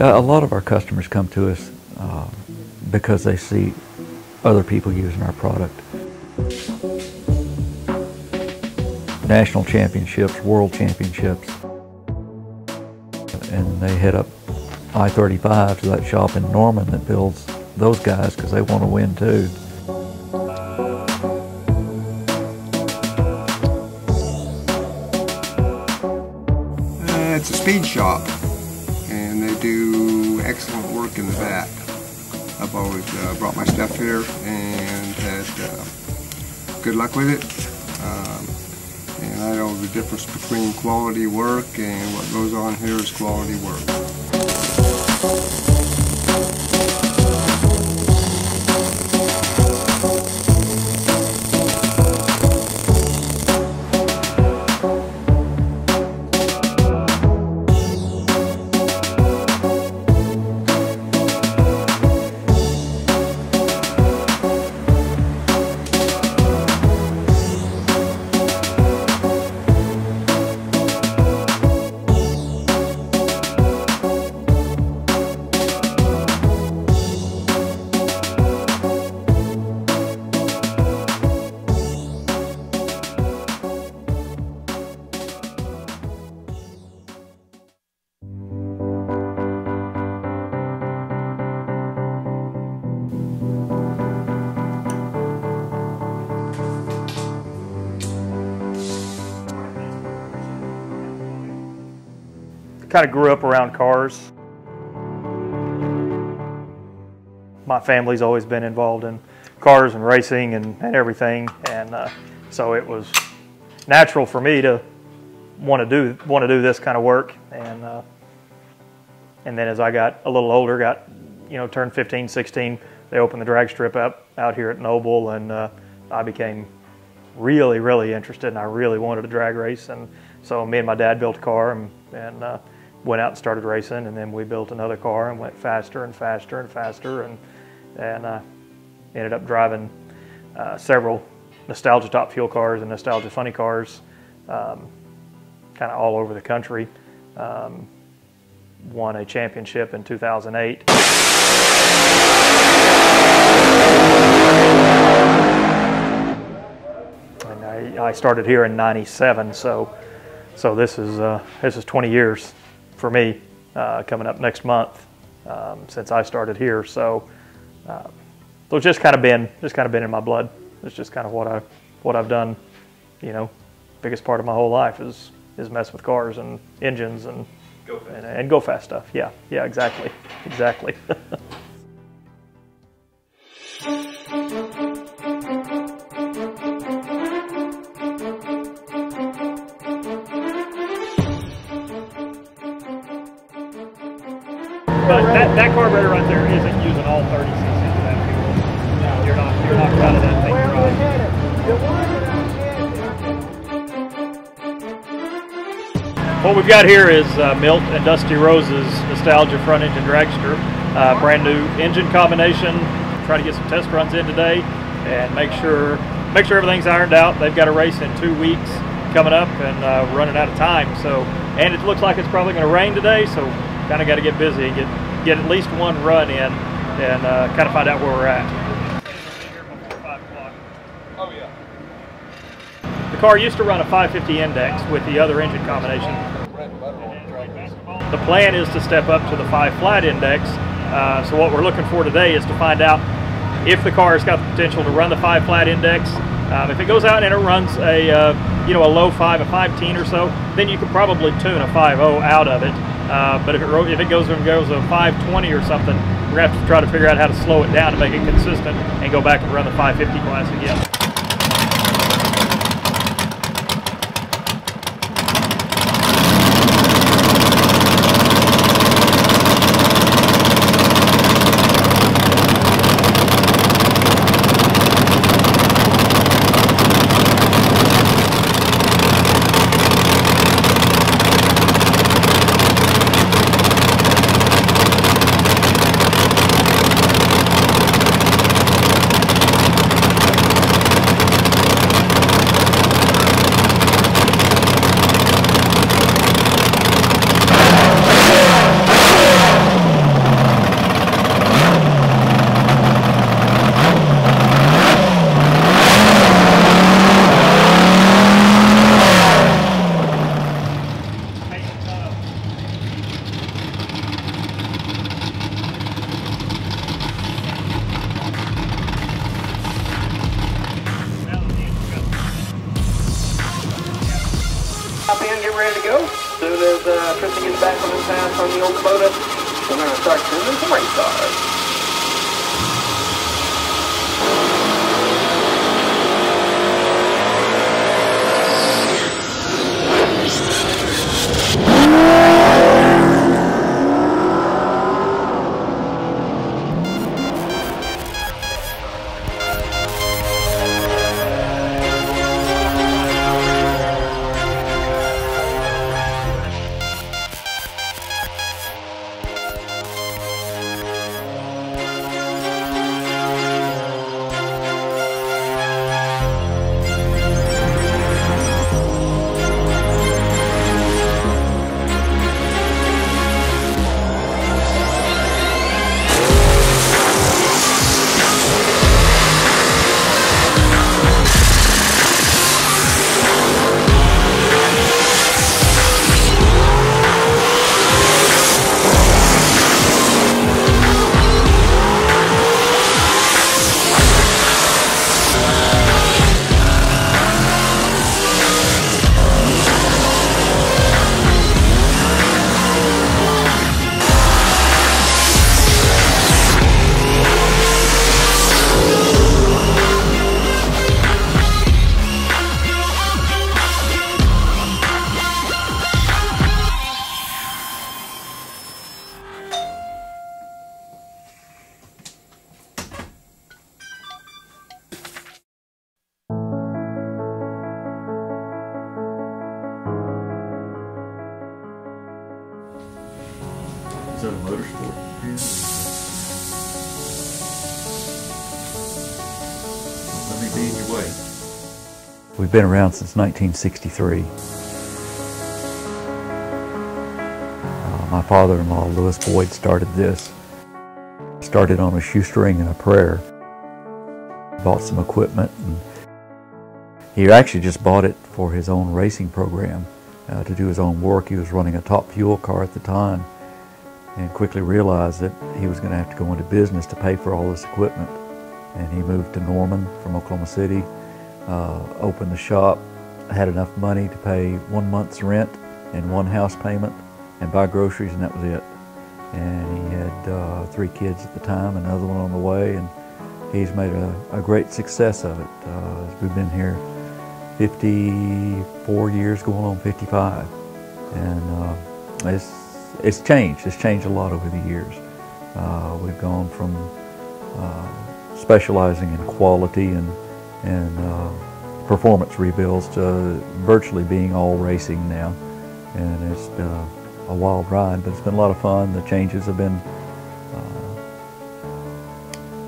A lot of our customers come to us because they see other people using our product. National championships, world championships, and they head up I-35 to that shop in Norman that builds those guys because they want to win too. It's a speed shop, and they do excellent work in the vat. I've always brought my stuff here and had good luck with it. And I know the difference between quality work and what goes on here is quality work. Kind of grew up around cars. My family's always been involved in cars and racing and everything, and so it was natural for me to want to do this kind of work. And then as I got a little older, turned 15, 16, they opened the drag strip up out here at Noble, and I became really interested, and I really wanted to drag race. And so me and my dad built a car and went out and started racing, and then we built another car and went faster and faster and faster, and ended up driving several nostalgia top fuel cars and nostalgia funny cars kind of all over the country. Won a championship in 2008. And I started here in '97, so this is 20 years for me coming up next month since I started here. So it's just kind of been in my blood. It's just kind of what I've done. Biggest part of my whole life is mess with cars and engines and go fast stuff. Yeah, exactly. But that carburetor right there isn't using all 30 cc's of that fuel. No, you're not running that thing dry. What we've got here is Milt and Dusty Rose's Nostalgia front engine dragster, brand new engine combination. Try to get some test runs in today and make sure everything's ironed out. They've got a race in 2 weeks coming up and running out of time. So, and it looks like it's probably going to rain today. So. Kind of got to get busy and get at least one run in and kind of find out where we're at. Oh yeah. The car used to run a 550 index with the other engine combination. The plan is to step up to the 5 flat index. So what we're looking for today is to find out if the car has got the potential to run the 5 flat index. If it goes out and it runs a low 5, a 5-teen or so, then you could probably tune a 5.0 out of it. But if it goes a 520 or something, we're going to have to try to figure out how to slow it down to make it consistent and go back and run the 550 class again. in, get ready to go. As soon as Tristan gets back from his pass on the old Kubota, we're going to start sending some race cars. Is that a motorsport? Let me be in your way. We've been around since 1963. My father-in-law, Lewis Boyd, started this. Started on a shoestring and a prayer. Bought some equipment, and he actually just bought it for his own racing program to do his own work. He was running a Top Fuel car at the time, and quickly realized that he was going to have to go into business to pay for all this equipment. And he moved to Norman from Oklahoma City, opened the shop, had enough money to pay 1 month's rent and 1 house payment and buy groceries, and that was it. And he had 3 kids at the time, another one on the way, and he's made a great success of it. We've been here 54 years, going on 55. And it's changed. It's changed a lot over the years. We've gone from specializing in quality and performance rebuilds to virtually being all racing now. And it's been a wild ride, but it's been a lot of fun. The changes have been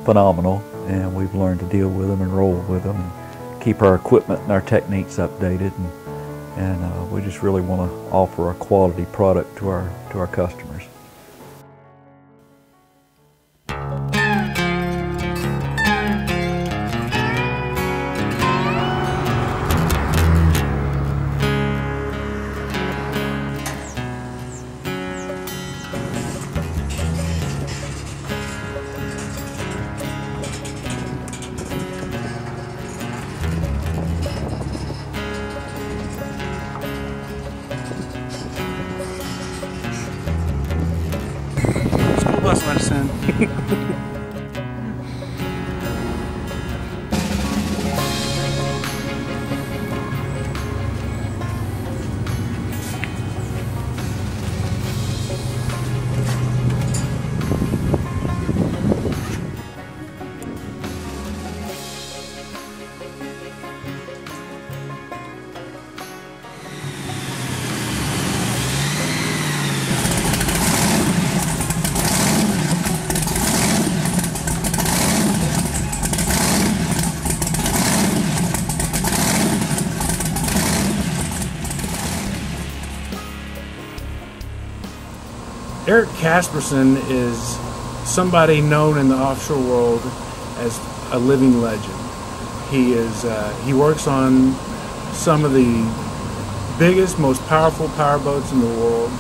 phenomenal, and we've learned to deal with them and roll with them, and keep our equipment and our techniques updated. And we just really want to offer a quality product to our customers. Bus medicine. Eric Casperson is somebody known in the offshore world as a living legend. He works on some of the biggest, most powerful powerboats in the world.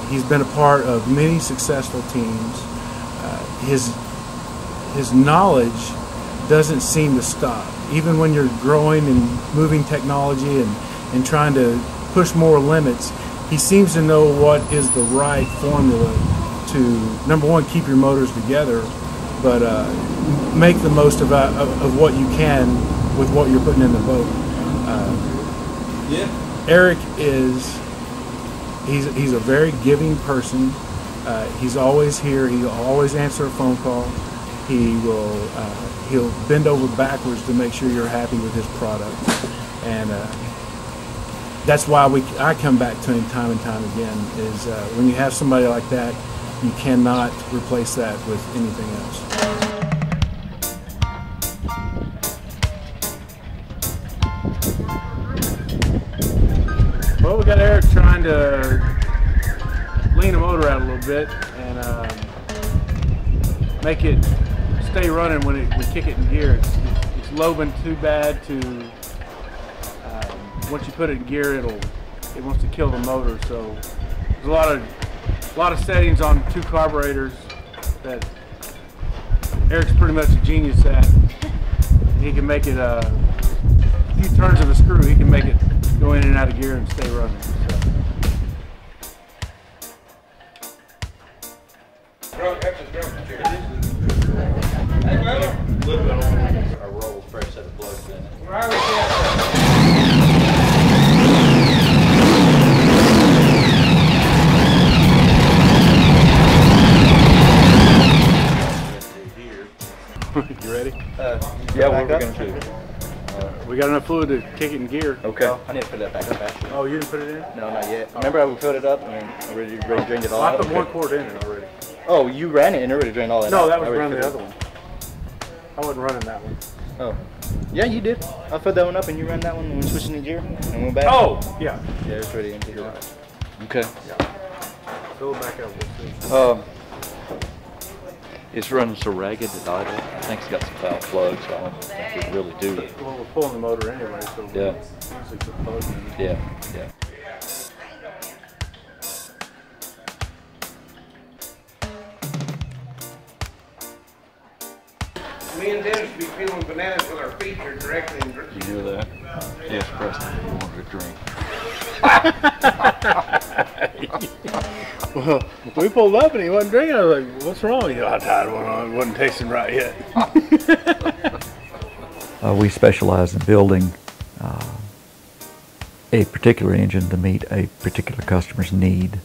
He's been a part of many successful teams. His knowledge doesn't seem to stop. Even when you're growing and moving technology and trying to push more limits. He seems to know what is the right formula to, number one, keep your motors together, but make the most of what you can with what you're putting in the boat. Eric he's a very giving person. He's always here. He'll always answer a phone call. He'll bend over backwards to make sure you're happy with his product, and that's why I come back to him time and time again. Is when you have somebody like that, you cannot replace that with anything else. Well, we got Eric trying to lean the motor out a little bit and make it stay running when we kick it in gear. It's lobing too bad to. Once you put it in gear, it wants to kill the motor. So there's a lot of settings on two carburetors that Eric's pretty much a genius at. He can make it a few turns of a screw. He can make it go in and out of gear and stay running. So. A roll fresh set of plugs in it. You ready? Yeah, what we're going to do. We got enough fluid to kick it in gear. Okay. Oh, I need to put that back up actually. Oh, you didn't put it in? No, not yet. Remember how we filled it up and already drained it all I out? put 1 quart in it already. Oh, you ran it and already drained all that out? No, that was I running already the other one. I wasn't running that one. Oh. Yeah, you did. I filled that one up and you ran that one when we switched in the gear and went back. Oh, yeah. Yeah, it's ready empty. You're right. Okay. Fill it back up. We'll see. It's running so ragged at idle. I think it's got some foul plugs, so I don't think we really do. Well, we're pulling the motor anyway, so Yeah. we'll usually put plugs in. Yeah, yeah. Me and Dennis be feeling bananas with our feet here directly in You hear that? Yes, Preston, you wanted a drink. Well, we pulled up and he wasn't drinking. I was like, what's wrong? He got tired one on. It wasn't tasting right yet. We specialize in building a particular engine to meet a particular customer's need.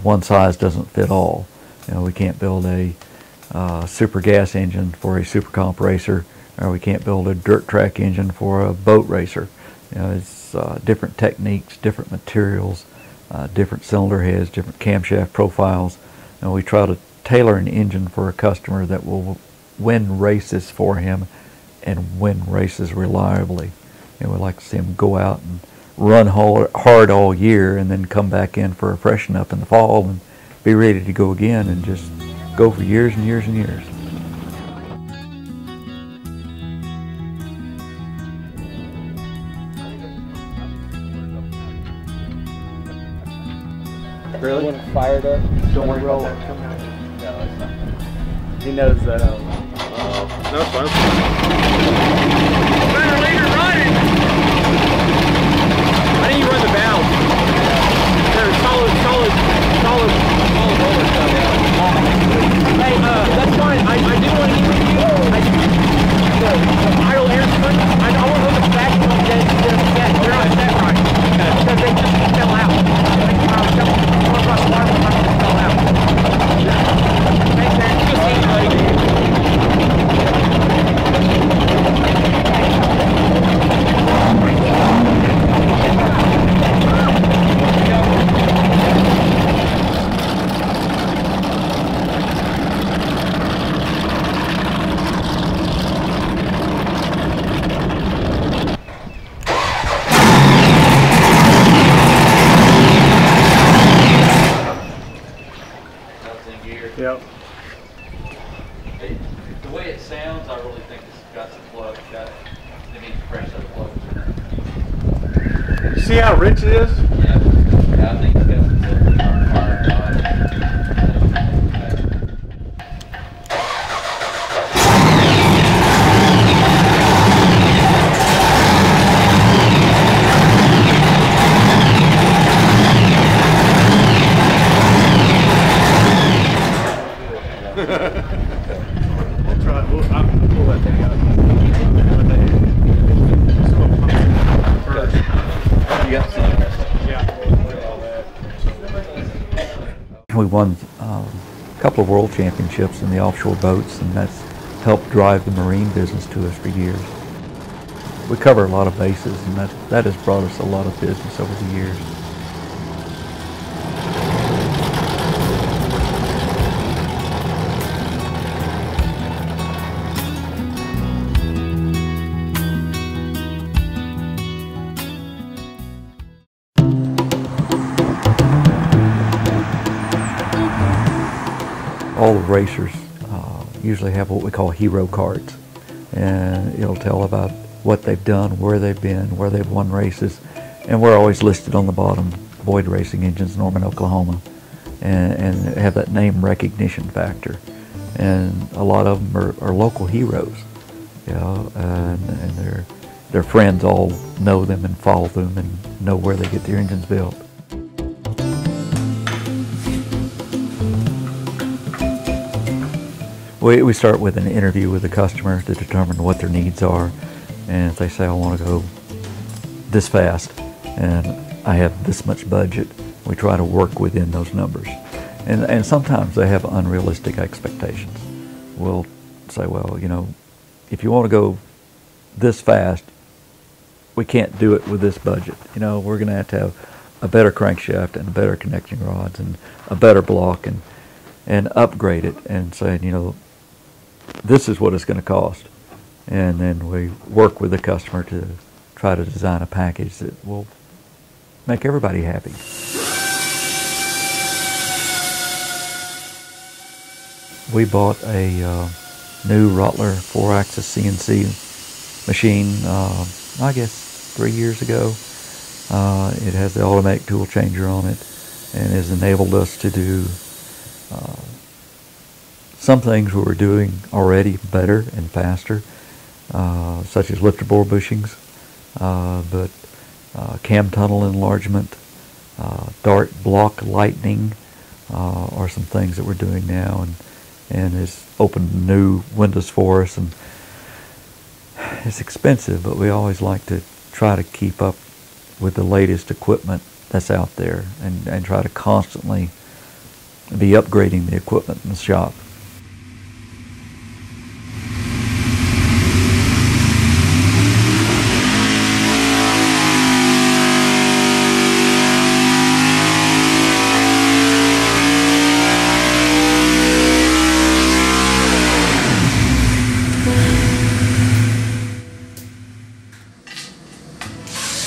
One size doesn't fit all. We can't build a super gas engine for a super comp racer, or we can't build a dirt track engine for a boat racer. It's different techniques, different materials, different cylinder heads, different camshaft profiles, and we try to tailor an engine for a customer that will win races for him and win races reliably. And we like to see him go out and run hard all year and then come back in for a freshen up in the fall and be ready to go again and just go for years and years and years. Really? When fired up, Don't worry about that coming out. No, it's not. He knows that. No, it's fine. Better leader running. I think you run the valve. They're solid roller stuff. Hey, that's fine. I do want to give you the idle air spring. I want to look at the back of them. They're not set right. Because they just fell out. Thanks, man. Good seeing you, buddy. Yep. The way it sounds, I really think it's got some plugs. It needs fresh set of plugs in it. You see how rich it is? Yeah, I think it's got some fire dodge. We won a couple of world championships in the offshore boats, and that's helped drive the marine business to us for years. We cover a lot of bases, and that has brought us a lot of business over the years. All the racers usually have what we call hero cards, and it'll tell about what they've done, where they've been, where they've won races, and we're always listed on the bottom, Boyd Racing Engines, Norman, Oklahoma, and have that name recognition factor. And a lot of them are local heroes, you know, and their friends all know them and follow them and know where they get their engines built. We start with an interview with the customer to determine what their needs are, and if they say, I want to go this fast and I have this much budget, we try to work within those numbers. And sometimes they have unrealistic expectations. We'll say, well, you know, if you want to go this fast, we can't do it with this budget. You know, we're going to have a better crankshaft and better connecting rods and a better block, and upgrade it and say, you know, this is what it's going to cost. And then we work with the customer to try to design a package that will make everybody happy. We bought a new Rottler 4-axis CNC machine, I guess 3 years ago. It has the automatic tool changer on it and has enabled us to do some things we were doing already better and faster, such as lifter bore bushings, but cam tunnel enlargement, dart block lightening are some things that we're doing now, and has opened new windows for us. And it's expensive, but we always like to try to keep up with the latest equipment that's out there, and try to constantly be upgrading the equipment in the shop.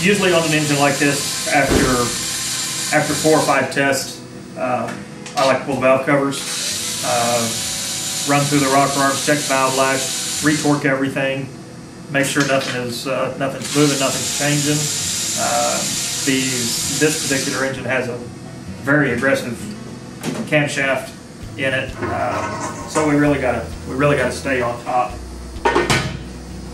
Usually on an engine like this, after 4 or 5 tests, I like to pull the valve covers, run through the rocker arms, check the valve lash, re-torque everything, make sure nothing's moving, nothing's changing. This particular engine has a very aggressive camshaft in it, so we really gotta stay on top.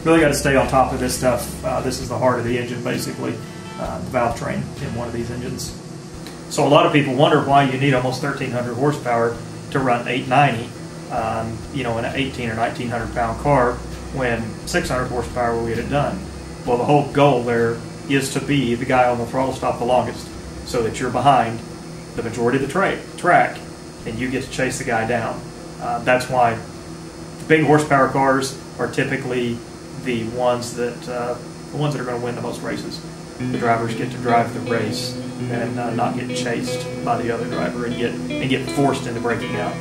Really got to stay on top of this stuff. This is the heart of the engine, basically, the valve train in one of these engines. So a lot of people wonder why you need almost 1,300 horsepower to run 890, you know, in an 18 or 1,900 pound car, when 600 horsepower will get it done. Well, the whole goal there is to be the guy on the throttle stop the longest, so that you're behind the majority of the track, and you get to chase the guy down. That's why the big horsepower cars are typically the ones that are going to win the most races. The drivers get to drive the race and not get chased by the other driver and get forced into breaking out.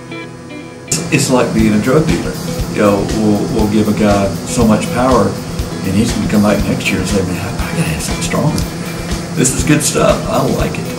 It's like being a drug dealer. You know, we'll give a guy so much power, and he's going to come back next year and say, "Man, I got to have something stronger. This is good stuff. I like it."